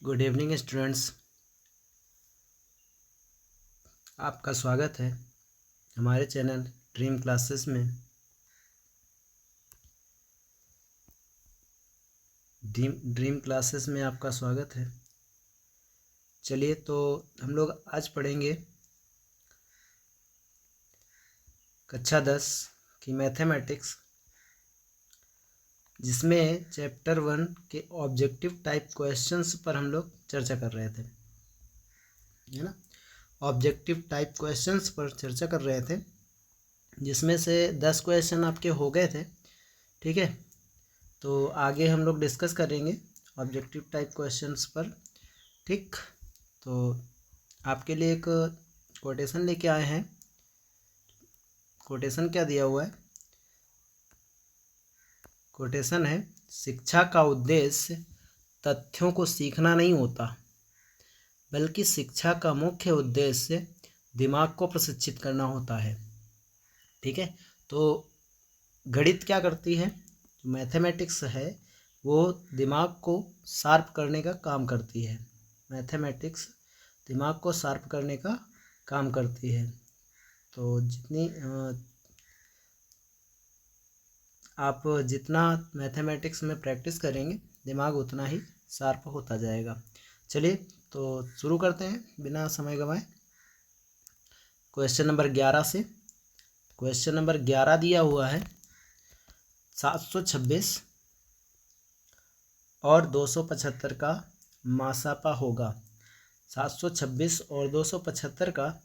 Good evening students, आपका स्वागत है हमारे चैनल ड्रीम क्लासेस में। ड्रीम क्लासेस में आपका स्वागत है। चलिए, तो हम लोग आज पढ़ेंगे कक्षा 10 की मैथमेटिक्स, जिसमें चैप्टर 1 के ऑब्जेक्टिव टाइप क्वेश्चंस पर हम लोग चर्चा कर रहे थे, है ना। ऑब्जेक्टिव टाइप क्वेश्चंस पर चर्चा कर रहे थे, जिसमें से 10 क्वेश्चन आपके हो गए थे। ठीक है, तो आगे हम लोग डिस्कस करेंगे ऑब्जेक्टिव टाइप क्वेश्चंस पर। ठीक, तो आपके लिए एक कोटेशन लेके आए हैं। कोटेशन क्या दिया हुआ है? कोटेशन है, शिक्षा का उद्देश्य तथ्यों को सीखना नहीं होता, बल्कि शिक्षा का मुख्य उद्देश्य दिमाग को प्रशिक्षित करना होता है। ठीक है, तो गणित क्या करती है? मैथमेटिक्स है वो दिमाग को शार्प करने का काम करती है। मैथमेटिक्स दिमाग को शार्प करने का काम करती है। तो आप जितना मैथमेटिक्स में प्रैक्टिस करेंगे, दिमाग उतना ही शार्प होता जाएगा। चलिए, तो शुरू करते हैं बिना समय गंवाए क्वेश्चन नंबर 11 से। क्वेश्चन नंबर 11 दिया हुआ है, 726 और 275 का मासापा होगा। 726 और 275 का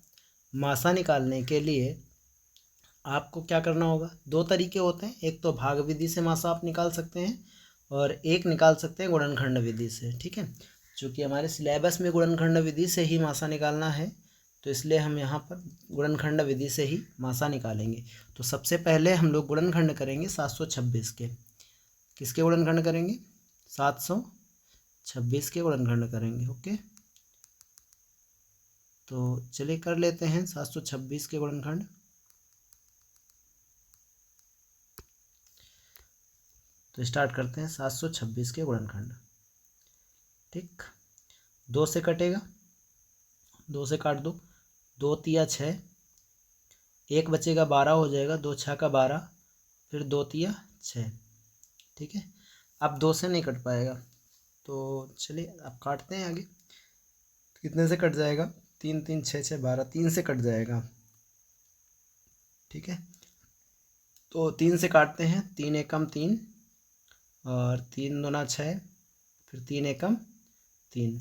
मासा निकालने के लिए आपको क्या करना होगा? दो तरीके होते हैं, एक तो भाग विधि से मासा आप निकाल सकते हैं और एक निकाल सकते हैं गुणनखंड विधि से। ठीक है, चूँकि हमारे सिलेबस में गुणनखंड विधि से ही मासा निकालना है, तो इसलिए हम यहाँ पर गुणनखंड विधि से ही मासा निकालेंगे। तो सबसे पहले हम लोग गुणनखंड करेंगे 726 के। किसके गुणनखंड करेंगे? 726 के गुणनखंड करेंगे। ओके, तो चलिए कर लेते हैं 726 के गुणनखंड। तो स्टार्ट करते हैं 726 के गुणनखंड। ठीक, 2 से कटेगा, 2 से काट दो, 2 तिया 6, 1 बचेगा 12 हो जाएगा, 2 छः का 12, फिर 2 तिया 6। ठीक है, अब 2 से नहीं कट पाएगा, तो चलिए अब काटते हैं आगे। कितने से कट जाएगा? 3 3 6 6 12, 3 से कट जाएगा। ठीक है, तो 3 से काटते हैं, 3 एकम 3 और 3 दूना 6, फिर 3 एकम 3।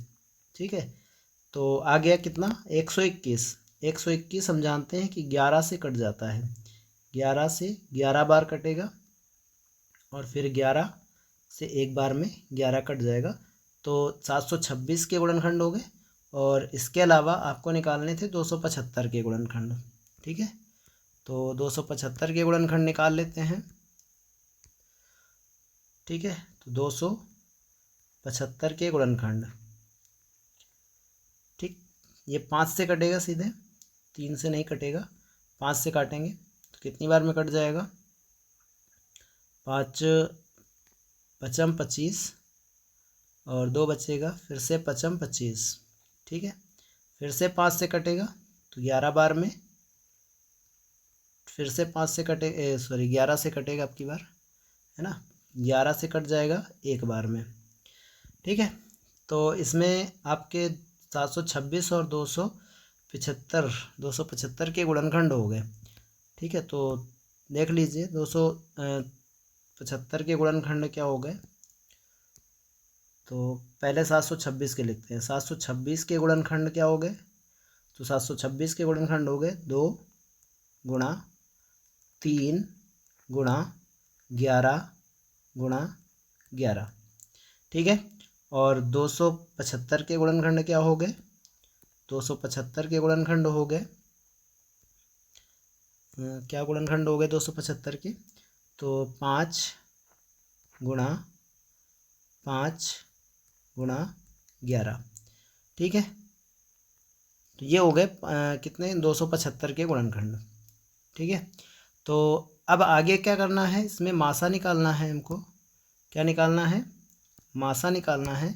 ठीक है, तो आ गया कितना? 121। 121 हम जानते हैं कि 11 से कट जाता है, 11 से 11 बार कटेगा और फिर 11 से एक बार में 11 कट जाएगा। तो 726 के गुणनखंड हो गए, और इसके अलावा आपको निकालने थे 275 के गुणनखंड। ठीक है, तो 275 के गुणनखंड निकाल लेते हैं। ठीक है, तो 275 के गुणनखंड। ठीक, ये 5 से कटेगा सीधे, 3 से नहीं कटेगा, 5 से काटेंगे तो कितनी बार में कट जाएगा? 5 पचम 25 और 2 बचेगा, फिर से पचम 25। ठीक है, फिर से 5 से कटेगा तो 11 बार में, फिर से 5 से कटे 11 से कटेगा अब की बार, है ना। 11 से कट जाएगा एक बार में। ठीक है, तो इसमें आपके 726 और 275 के गुणनखंड हो गए। ठीक है, तो देख लीजिए 275 के गुणनखंड क्या हो गए। तो पहले 726 के लिखते हैं। 726 के गुणनखंड क्या हो गए? तो 726 के गुणनखंड हो गए 2 गुणा 3 गुणा 11 गुणा 11। ठीक है, और 275 के गुणनखंड क्या हो गए? 275 के गुणनखंड हो गए, क्या गुणनखंड हो गए 275 के? तो 5 गुणा 5 गुणा 11। ठीक है, तो ये हो गए कितने? 275 के गुणनखंड। ठीक है, तो अब आगे क्या करना है? इसमें मासा निकालना है हमको। क्या निकालना है? मासा निकालना है।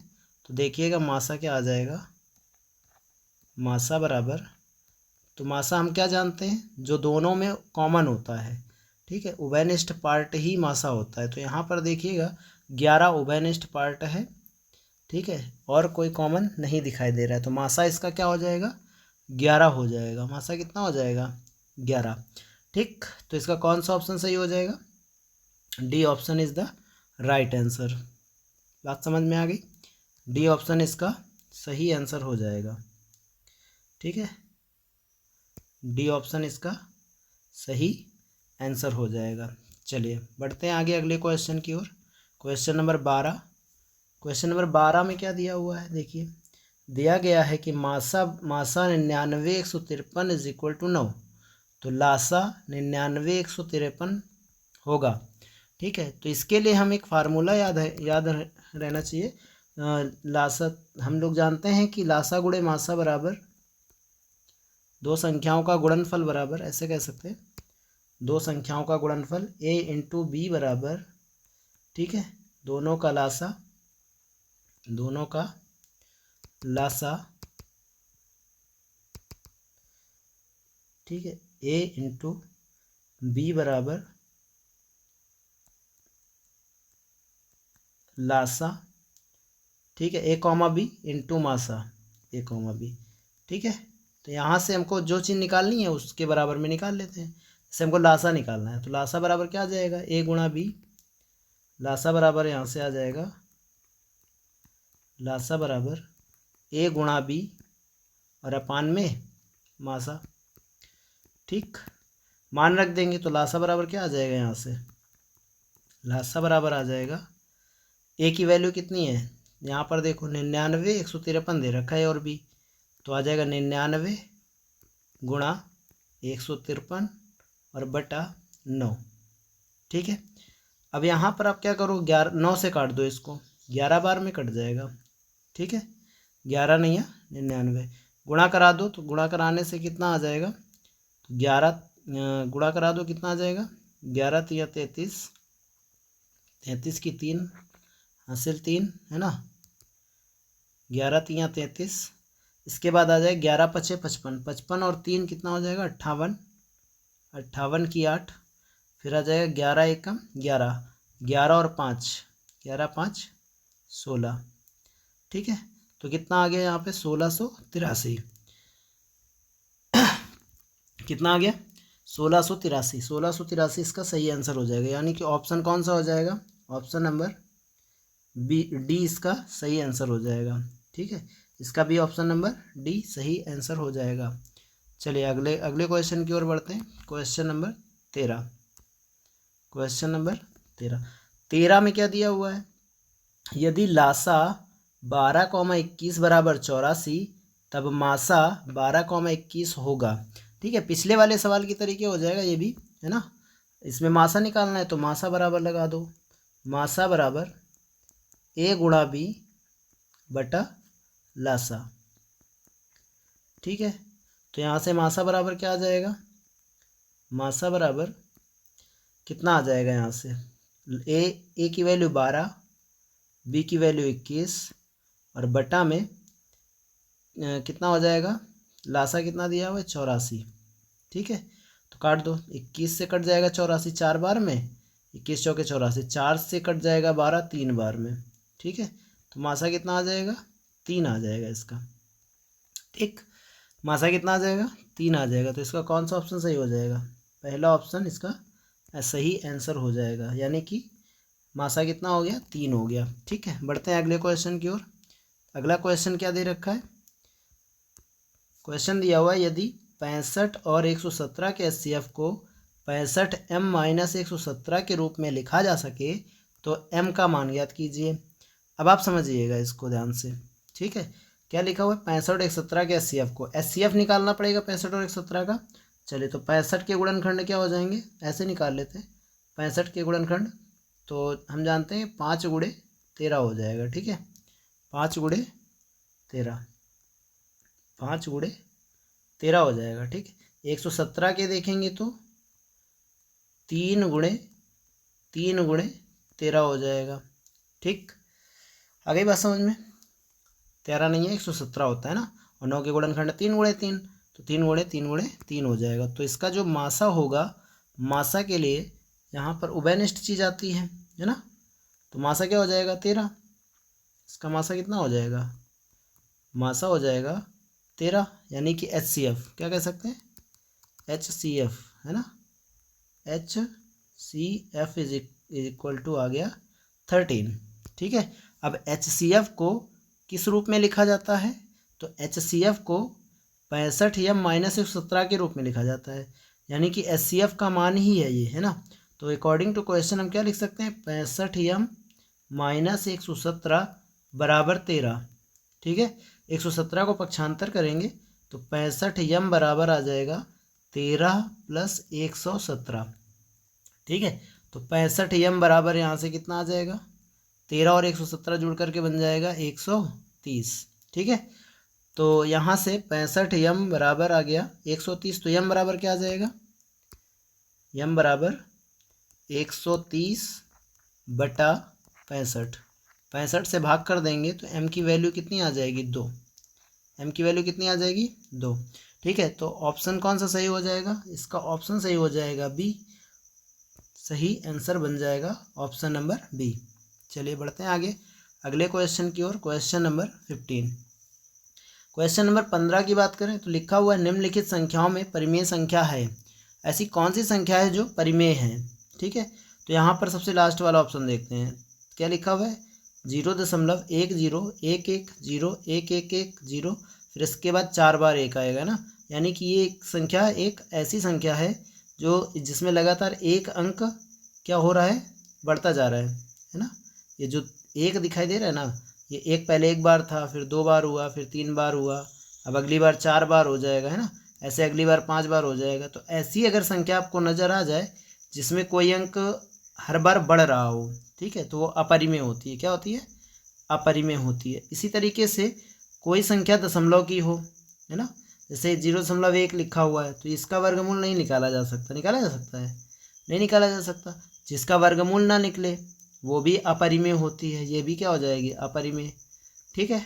तो देखिएगा मासा क्या आ जाएगा, मासा बराबर, तो मासा हम क्या जानते हैं, जो दोनों में कॉमन होता है, ठीक है, उभयनिष्ठ पार्ट ही मासा होता है। तो यहाँ पर देखिएगा 11 उभयनिष्ठ पार्ट है, ठीक है, और कोई कॉमन नहीं दिखाई दे रहा है, तो मासा इसका क्या हो जाएगा, 11 हो जाएगा। मासा कितना हो जाएगा, 11, ठीक। तो इसका कौन सा ऑप्शन सही हो जाएगा, D option is the right answer. बात समझ में आ गई, डी ऑप्शन इसका सही आंसर हो जाएगा, ठीक है, डी ऑप्शन इसका सही आंसर हो जाएगा। चलिए बढ़ते हैं आगे अगले क्वेश्चन की ओर। क्वेश्चन नंबर 12, क्वेश्चन नंबर 12 में क्या दिया हुआ है, देखिए दिया गया है कि मासा 99 153 इज इक्वल टू 9, तो लासा 99 153 होगा, ठीक है। तो इसके लिए हम एक फार्मूला याद रहना चाहिए। लासा हम लोग जानते हैं कि लासा गुणे मासा बराबर दो संख्याओं का गुणनफल बराबर, ऐसे कह सकते हैं, दो संख्याओं का गुणनफल a इंटू बी बराबर, ठीक है, दोनों का लासा, दोनों का लासा, ठीक है, a इंटू बी बराबर लासा, ठीक है, a कॉमा बी इंटू मासा, a कॉमा बी, ठीक है। तो यहाँ से हमको जो चीज़ निकालनी है उसके बराबर में निकाल लेते हैं। जैसे हमको लासा निकालना है, तो लासा बराबर क्या आ जाएगा, a गुणा बी, लासा बराबर यहाँ से आ जाएगा, लासा बराबर a गुणा बी और अपान में मासा, ठीक। मान रख देंगे तो लासा बराबर क्या आ जाएगा, यहाँ से लासा बराबर आ जाएगा, ए की वैल्यू कितनी है, यहाँ पर देखो 99 153 दे रखा है और बी, तो आ जाएगा 99 गुणा 153 और बटा 9, ठीक है। अब यहाँ पर आप क्या करो, 9 से काट दो इसको, 11 बार में कट जाएगा, ठीक है, 11 नहीं है 99, गुणा करा दो, तो गुणा कराने से कितना आ जाएगा, तो 11 गुणा करा दो, कितना आ जाएगा, 11 तिया 33, 33 की 3 हासिल 3 है ना, 11 तिया 33, इसके बाद आ जाएगा 11 पचे 55, 55 और 3 कितना हो जाएगा 58, 58 की 8, फिर आ जाएगा 11 एकम 11, 11 और 5, 11 5 16, ठीक है। तो कितना आ गया यहाँ पे 1683, कितना आ गया 1683, 1683 इसका सही आंसर हो जाएगा, यानी कि ऑप्शन कौन सा हो जाएगा, ऑप्शन नंबर बी, डी इसका सही आंसर हो जाएगा, ठीक है, इसका भी ऑप्शन नंबर डी सही आंसर हो जाएगा। चलिए अगले क्वेश्चन की ओर बढ़ते हैं। क्वेश्चन नंबर 13, क्वेश्चन नंबर 13 में क्या दिया हुआ है, यदि लासा 12,21 बराबर 84, तब मासा 12,21 होगा, ठीक है। पिछले वाले सवाल की तरीके हो जाएगा ये भी, है ना। इसमें मासा निकालना है तो मासा बराबर लगा दो, मासा बराबर a गुणा बी बटा लासा, ठीक है। तो यहाँ से मासा बराबर क्या आ जाएगा, मासा बराबर कितना आ जाएगा, यहाँ से ए की वैल्यू 12, बी की वैल्यू 21 और बटा में कितना हो जाएगा, लासा कितना दिया हुआ है 84, ठीक है। तो काट दो, 21 से कट जाएगा 84 4 बार में, 21 चौके 84, 4 से कट जाएगा 12 3 बार में, ठीक है। तो मासा कितना आ जाएगा 3 आ जाएगा इसका, ठीक। मासा कितना आ जाएगा 3 आ जाएगा, तो इसका कौन सा ऑप्शन सही हो जाएगा, पहला ऑप्शन इसका सही आंसर हो जाएगा, यानी कि मासा कितना हो गया 3 हो गया, ठीक है। बढ़ते हैं अगले क्वेश्चन की ओर। अगला क्वेश्चन क्या दे रखा है, क्वेश्चन दिया हुआ है यदि 65 और 117 के HCF को 65 m-117 के रूप में लिखा जा सके तो m का मान ज्ञात कीजिए। अब आप समझिएगा इसको ध्यान से, ठीक है। क्या लिखा हुआ है, 65 और 117 के HCF को, HCF निकालना पड़ेगा 65 और 117 का। चलिए तो 65 के गुणनखंड क्या हो जाएंगे, ऐसे निकाल लेते हैं 65 के गुणनखंड, तो हम जानते हैं 5 गुणे 13 हो जाएगा, ठीक है, 5 गुणे 13, 5 गुणे 13 हो जाएगा, ठीक है। 117 के देखेंगे तो 3 गुणे 13 हो जाएगा, ठीक। आ गई बात समझ में। 13 नहीं है, 117 होता है ना। और 9 के गुणनखंड 3 गुणे 3, तो 3 गुणे 3 गुणे 3 हो जाएगा। तो इसका जो मासा होगा, मासा के लिए यहाँ पर उभयनिष्ठ चीज़ आती है ना। तो मासा क्या हो जाएगा 13, इसका मासा कितना हो जाएगा, मासा हो जाएगा 13, यानी कि HCF क्या कह सकते हैं, HCF है ना। HCF इज इक्वल टू आ गया 13। ठीक है, अब HCF को किस रूप में लिखा जाता है, तो HCF को 65m-117 के रूप में लिखा जाता है, यानी कि HCF का मान ही है ये, है ना। तो अकॉर्डिंग टू क्वेश्चन हम क्या लिख सकते हैं, 65m-117 बराबर 13। ठीक है, 117 को पक्षांतर करेंगे तो 65m बराबर आ जाएगा 13 + 117। ठीक है, तो 65m बराबर यहाँ से कितना आ जाएगा, 13 और 117 जुड़ करके बन जाएगा 130। ठीक है, तो यहाँ से 65m बराबर आ गया 130, तो m बराबर क्या आ जाएगा, m बराबर 130 बटा 65। 65 से भाग कर देंगे तो m की वैल्यू कितनी आ जाएगी, 2। m की वैल्यू कितनी आ जाएगी, 2। ठीक है, तो ऑप्शन कौन सा सही हो जाएगा, इसका ऑप्शन सही हो जाएगा बी। सही आंसर बन जाएगा ऑप्शन नंबर बी। चलिए बढ़ते हैं आगे अगले क्वेश्चन की ओर। Question number 15। क्वेश्चन नंबर 15 की बात करें तो लिखा हुआ निम्नलिखित संख्याओं में परिमेय संख्या है। ऐसी कौन सी संख्या है जो परिमेय है। ठीक है, तो यहाँ पर सबसे लास्ट वाला ऑप्शन देखते हैं, क्या लिखा हुआ है, 0.101110, फिर इसके बाद 4 बार 1 आएगा ना। यानी कि ये संख्या एक ऐसी संख्या है जो जिसमें लगातार एक अंक क्या हो रहा है, बढ़ता जा रहा है ना। ये जो एक दिखाई दे रहा है ना, ये एक पहले एक बार था, फिर 2 बार हुआ, फिर 3 बार हुआ, अब अगली बार 4 बार हो जाएगा, है ना। ऐसे अगली बार 5 बार हो जाएगा। तो ऐसी अगर संख्या आपको नज़र आ जाए जिसमें कोई अंक हर बार बढ़ रहा हो, ठीक है, तो वो अपरिमेय होती है। क्या होती है, अपरिमेय होती है। इसी तरीके से कोई संख्या दशमलव की हो, है ना, जैसे 0.1 लिखा हुआ है, तो इसका वर्गमूल नहीं निकाला जा सकता। निकाला जा सकता है, नहीं निकाला जा सकता। जिसका वर्गमूल ना निकले वो भी अपरिमेय होती है, ये भी क्या हो जाएगी, अपरिमेय। ठीक है,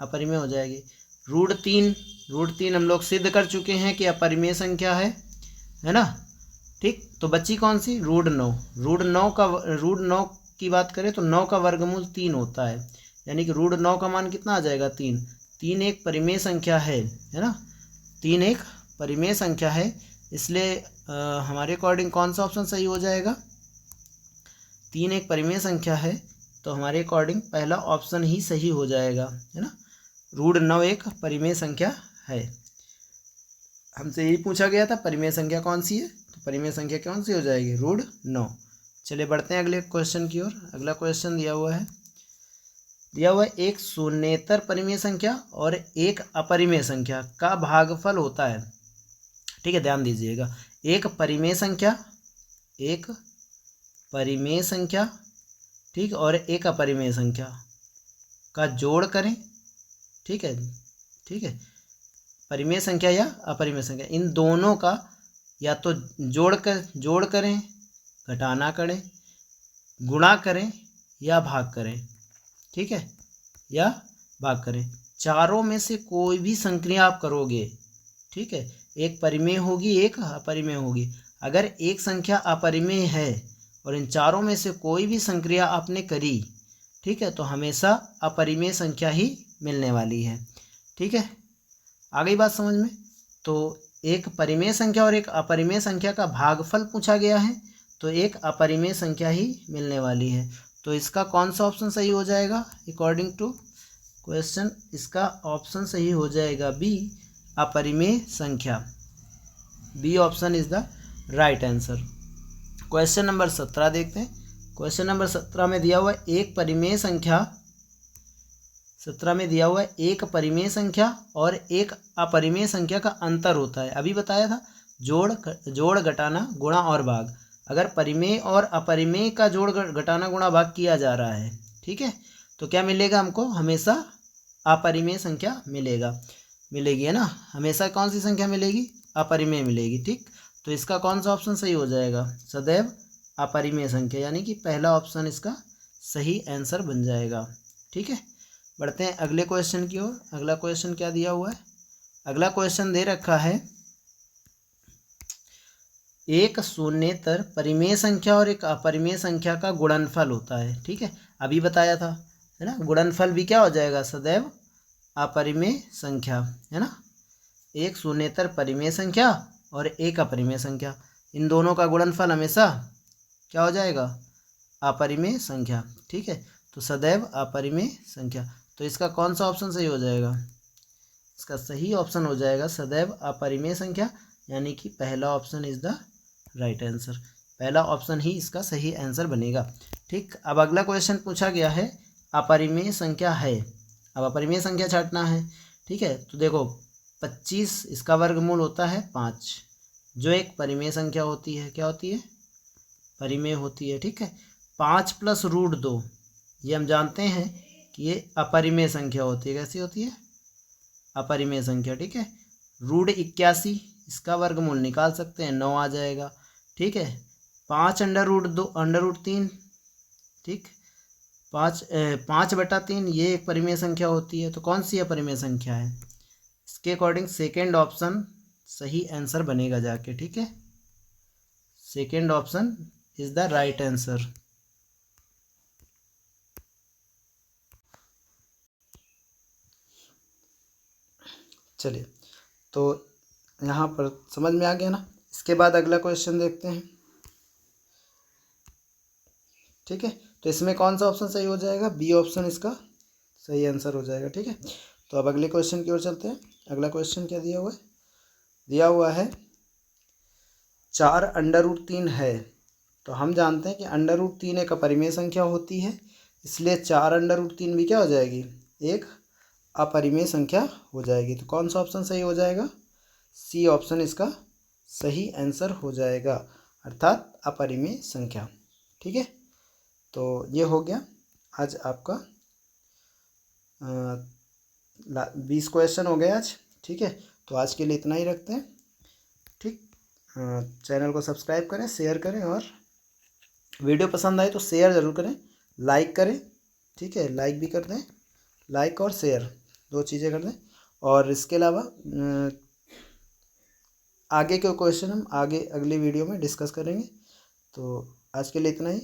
अपरिमेय हो जाएगी। √3 हम लोग सिद्ध कर चुके हैं कि अपरिमेय संख्या है ना। ठीक, तो बच्ची कौन सी, √9। √9 की बात करें तो 9 का वर्गमूल 3 होता है, यानी कि √9 का मान कितना आ जाएगा, 3। 3 एक परिमेय संख्या है ना। 3 एक परिमेय संख्या है, इसलिए हमारे अकॉर्डिंग कौन सा ऑप्शन सही हो जाएगा, 3 एक परिमेय संख्या है, तो हमारे अकॉर्डिंग पहला ऑप्शन ही सही हो जाएगा, है ना। √9 एक परिमेय संख्या है। हमसे यही पूछा गया था परिमेय संख्या कौन सी है, तो परिमेय संख्या कौन सी हो जाएगी, √9। चलिए बढ़ते हैं अगले क्वेश्चन की ओर। अगला क्वेश्चन दिया हुआ है एक शून्येतर परिमेय संख्या और एक अपरिमेय संख्या का भागफल होता है। ठीक है, ध्यान दीजिएगा, एक परिमेय संख्या ठीक, और एक अपरिमेय संख्या का जोड़ करें। ठीक है, परिमेय संख्या या अपरिमेय संख्या, इन दोनों का या तो जोड़ करें, घटाना करें, गुणा करें या भाग करें। ठीक है, या भाग करें। चारों में से कोई भी संक्रिया आप करोगे, ठीक है, एक परिमेय होगी एक अपरिमेय होगी। अगर एक संख्या अपरिमेय है और इन चारों में से कोई भी संक्रिया आपने करी, ठीक है, तो हमेशा अपरिमेय संख्या ही मिलने वाली है। ठीक है, आ गई बात समझ में। तो एक परिमेय संख्या और एक अपरिमेय संख्या का भागफल पूछा गया है, तो एक अपरिमेय संख्या ही मिलने वाली है। तो इसका कौन सा ऑप्शन सही हो जाएगा, अकॉर्डिंग टू क्वेश्चन इसका ऑप्शन सही हो जाएगा बी, अपरिमेय संख्या। B option is the right answer. Question number 17 देखते हैं। क्वेश्चन नंबर 17 में दिया हुआ है एक परिमेय संख्या और एक अपरिमेय संख्या का अंतर होता है। अभी बताया था जोड़ घटाना गुणा और भाग। अगर परिमेय और अपरिमेय का जोड़ घटाना गुणा भाग किया जा रहा है, ठीक है, तो क्या मिलेगा हमको, हमेशा अपरिमेय संख्या मिलेगी, है ना। हमेशा कौन सी संख्या मिलेगी, अपरिमेय मिलेगी। ठीक, तो इसका कौन सा ऑप्शन सही हो जाएगा, सदैव अपरिमेय संख्या, यानी कि पहला ऑप्शन इसका सही आंसर बन जाएगा। ठीक है, बढ़ते हैं अगले क्वेश्चन की ओर। अगला क्वेश्चन क्या दिया हुआ है? अगला क्वेश्चन दे रखा है एक शून्येतर परिमेय संख्या और एक अपरिमेय संख्या का गुणनफल होता है। ठीक है, अभी बताया था, है ना। गुणनफल भी क्या हो जाएगा? सदैव अपरिमेय संख्या, है ना। एक शून्येतर परिमेय संख्या और एक अपरिमेय संख्या, इन दोनों का गुणनफल हमेशा क्या हो जाएगा? अपरिमेय संख्या। ठीक है, तो सदैव अपरिमेय संख्या। तो इसका कौन सा ऑप्शन सही हो जाएगा? इसका सही ऑप्शन हो जाएगा सदैव अपरिमेय संख्या, यानी कि पहला option is the right answer. पहला ऑप्शन ही इसका सही आंसर बनेगा। ठीक, अब अगला क्वेश्चन पूछा गया है अपरिमेय संख्या है। अब अपरिमेय संख्या छांटना है। ठीक है, तो देखो 25 इसका वर्गमूल होता है 5, जो एक परिमेय संख्या होती है। क्या होती है? परिमेय होती है। ठीक है, 5 प्लस रूट 2 ये हम जानते हैं कि ये अपरिमेय संख्या होती है। कैसी होती है? अपरिमेय संख्या। ठीक है, रूट 81 इसका वर्गमूल निकाल सकते हैं, 9 आ जाएगा। ठीक है, 5 अंडर रूट 2 अंडर रूट 3, ठीक, 5/3 ये एक परिमेय संख्या होती है। तो कौन सी अपरिमेय संख्या है? इसके अकॉर्डिंग सेकेंड ऑप्शन सही आंसर बनेगा जाके। ठीक है, second option is the right answer. चलिए, तो यहाँ पर समझ में आ गया ना। इसके बाद अगला क्वेश्चन देखते हैं। ठीक है, तो इसमें कौन सा ऑप्शन सही हो जाएगा? बी ऑप्शन इसका सही आंसर हो जाएगा। ठीक है, तो अब अगले क्वेश्चन की ओर चलते हैं। अगला क्वेश्चन क्या दिया हुआ है? दिया हुआ है 4 अंडर रूट 3 है। तो हम जानते हैं कि अंडर रूट 3 एक अपरिमेय संख्या होती है, इसलिए 4 अंडर रूट 3 भी क्या हो जाएगी? एक अपरिमेय संख्या हो जाएगी। तो कौन सा ऑप्शन सही हो जाएगा? सी ऑप्शन इसका सही आंसर हो जाएगा, अर्थात अपरिमेय संख्या। ठीक है, तो ये हो गया आज आपका 20 क्वेश्चन हो गए आज। ठीक है, तो आज के लिए इतना ही रखते हैं। ठीक, चैनल को सब्सक्राइब करें, शेयर करें, और वीडियो पसंद आए तो शेयर ज़रूर करें, लाइक करें। ठीक है, लाइक भी कर दें, लाइक और शेयर 2 चीज़ें कर दें। और इसके अलावा आगे के क्वेश्चन हम आगे अगली वीडियो में डिस्कस करेंगे। तो आज के लिए इतना ही।